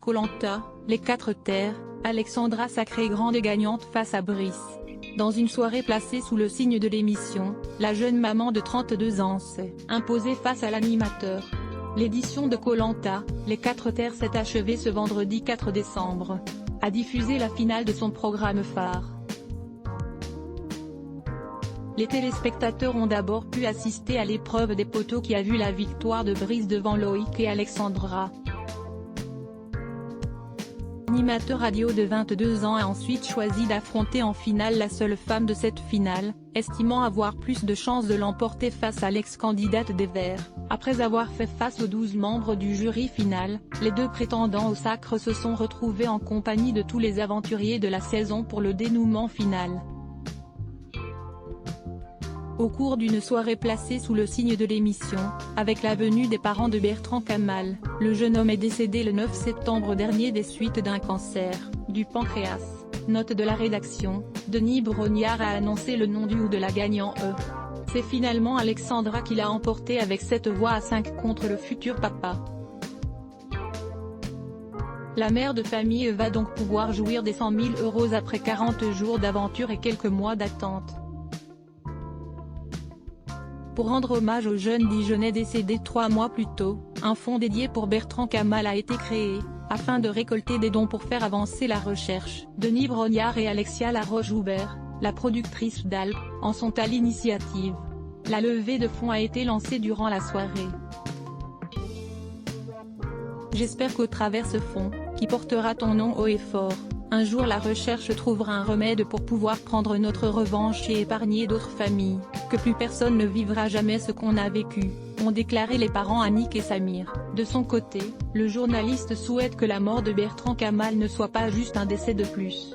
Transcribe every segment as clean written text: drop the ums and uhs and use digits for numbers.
Koh-Lanta, les 4 terres, Alexandra sacrée grande gagnante face à Brice. Dans une soirée placée sous le signe de l'émission, la jeune maman de 32 ans s'est imposée face à l'animateur. L'édition de Koh-Lanta, les 4 terres s'est achevée ce vendredi 4 décembre. A diffusé la finale de son programme phare. Les téléspectateurs ont d'abord pu assister à l'épreuve des poteaux qui a vu la victoire de Brice devant Loïc et Alexandra. L'animateur radio de 22 ans a ensuite choisi d'affronter en finale la seule femme de cette finale, estimant avoir plus de chances de l'emporter face à l'ex-candidate des Verts. Après avoir fait face aux 12 membres du jury final, les 2 prétendants au sacre se sont retrouvés en compagnie de tous les aventuriers de la saison pour le dénouement final. Au cours d'une soirée placée sous le signe de l'émission, avec la venue des parents de Bertrand Kamal, le jeune homme est décédé le 9 septembre dernier des suites d'un cancer du pancréas. Note de la rédaction, Denis Brognard a annoncé le nom du ou de la gagnant C'est finalement Alexandra qui l'a emporté avec 7 voix à 5 contre le futur papa. La mère de famille va donc pouvoir jouir des 100 000 € après 40 jours d'aventure et quelques mois d'attente. Pour rendre hommage au jeune Dijonnais décédé 3 mois plus tôt, un fonds dédié pour Bertrand Kamal a été créé, afin de récolter des dons pour faire avancer la recherche. Denis Brognard et Alexia Laroche-Joubert, la productrice d'Alpes, en sont à l'initiative. La levée de fonds a été lancée durant la soirée. J'espère qu'au travers ce fonds, qui portera ton nom haut et fort, un jour la recherche trouvera un remède pour pouvoir prendre notre revanche et épargner d'autres familles, que plus personne ne vivra jamais ce qu'on a vécu, ont déclaré les parents Annick et Samir. De son côté, le journaliste souhaite que la mort de Bertrand Kamal ne soit pas juste un décès de plus.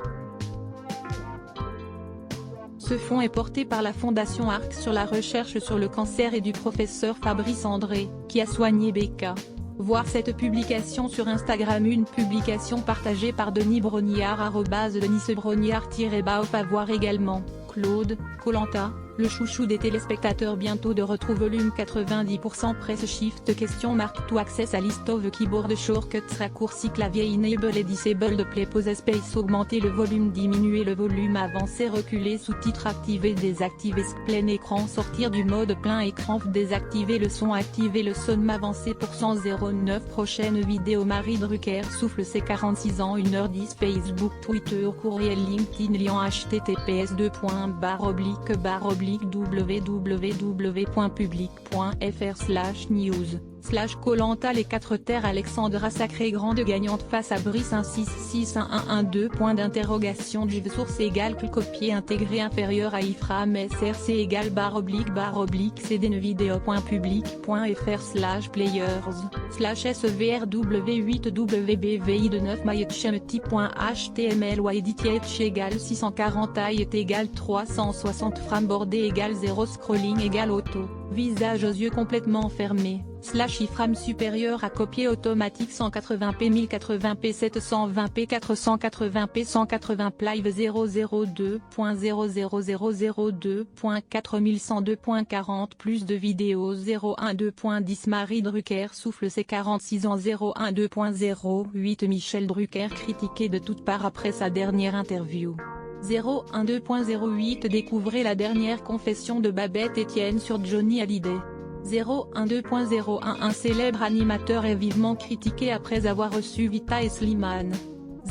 Ce fonds est porté par la Fondation ARC sur la recherche sur le cancer et du professeur Fabrice André, qui a soigné Becca. Voir cette publication sur Instagram. Une publication partagée par Denis Brognard @DenisBrognard-off. À voir également, Claude, Koh-Lanta, le chouchou des téléspectateurs. Bientôt de retour. Volume 90% Press Shift question marque to access à list of keyboard shortcuts raccourci clavier enable et disable play pause space. Augmenter le volume, diminuer le volume, avancer, reculer, sous-titres activer, désactiver plein écran, sortir du mode plein écran, désactiver le son, activer le son, avancer %09. Prochaine vidéo. Marie Drucker souffle ses 46 ans 1h10. Facebook, Twitter, courriel, LinkedIn, lien https://www.public.fr/news/Koh-Lanta les 4 terres. Alexandra sacrée grande gagnante face à Brice 1661112 point d'interrogation. Source égale copier intégré inférieur à iframe src égale /cdnevideo.public.fr/players/sevrw8wbvi de 9 myhmt.html ou edit égale 640 height égale 360 frames bordé égale 0 scrolling égale auto, visage aux yeux complètement fermés, /iframe supérieur à copier automatique 180p 1080p 720p 480p 180 live 002.00002.4102.40 plus de vidéos 012.10 Marie Drucker souffle ses 46 ans 012.08 Michel Drucker critiqué de toutes parts après sa dernière interview. 012.08 Découvrez la dernière confession de Babette Etienne sur Johnny Hallyday. 012.01 Un célèbre animateur est vivement critiqué après avoir reçu Vita et Slimane.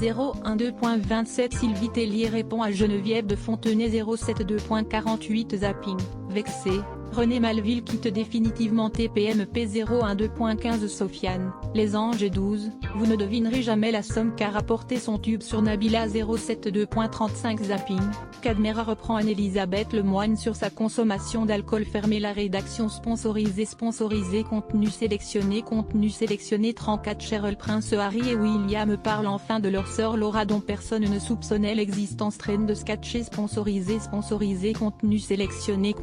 012.27 Sylvie Tellier répond à Geneviève de Fontenay. 072.48 Zapping, vexé, René Malville quitte définitivement TPMP. 012.15 Sofiane, Les Anges 12, vous ne devinerez jamais la somme qu'a rapporté son tube sur Nabila. 072.35 Zapping, Cadmera reprend Anne-Elisabeth Lemoine sur sa consommation d'alcool. Fermez la rédaction. Sponsorisé contenu sélectionné 34 Cheryl Prince Harry et William parlent enfin de leur sœur Laura dont personne ne soupçonnait l'existence. Trend de sketcher sponsorisé contenu sélectionné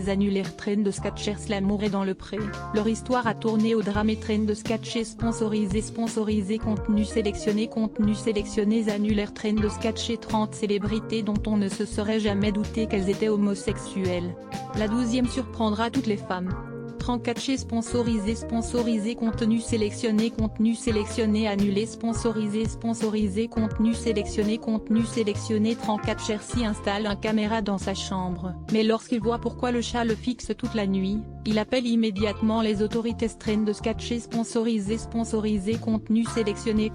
annulaire. Trend de sketchers L'amour est dans le pré, leur histoire a tourné au drame. Et trend de sketcher sponsorisé contenu sélectionné annulaire. Trend de sketcher 30 célébrités dont on ne se serait jamais douté qu'elles étaient homosexuelles. La 12e surprendra toutes les femmes. 34 sponsorisé contenu sélectionné annulé sponsorisé contenu sélectionné 34 Chersi installe un caméra dans sa chambre, mais lorsqu'il voit pourquoi le chat le fixe toute la nuit, il appelle immédiatement les autorités. Trend de sketch sponsorisé contenu sélectionné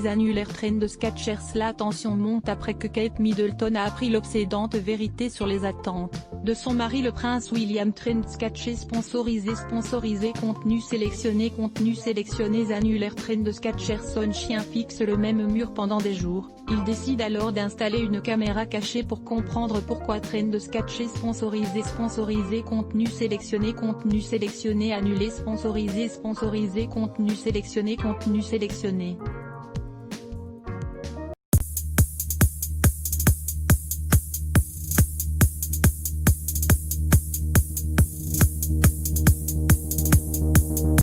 annulaire Trend de sketchers. La tension monte après que Kate Middleton a appris l'obsédante vérité sur les attentes de son mari le prince William. Trend sketch sponsorisé contenu sélectionné annulaire Trend de sketchers. Son chien fixe le même mur pendant des jours, il décide alors d'installer une caméra cachée pour comprendre pourquoi. Trend de sketch sponsorisé contenu sélectionné annulé sponsorisé contenu sélectionné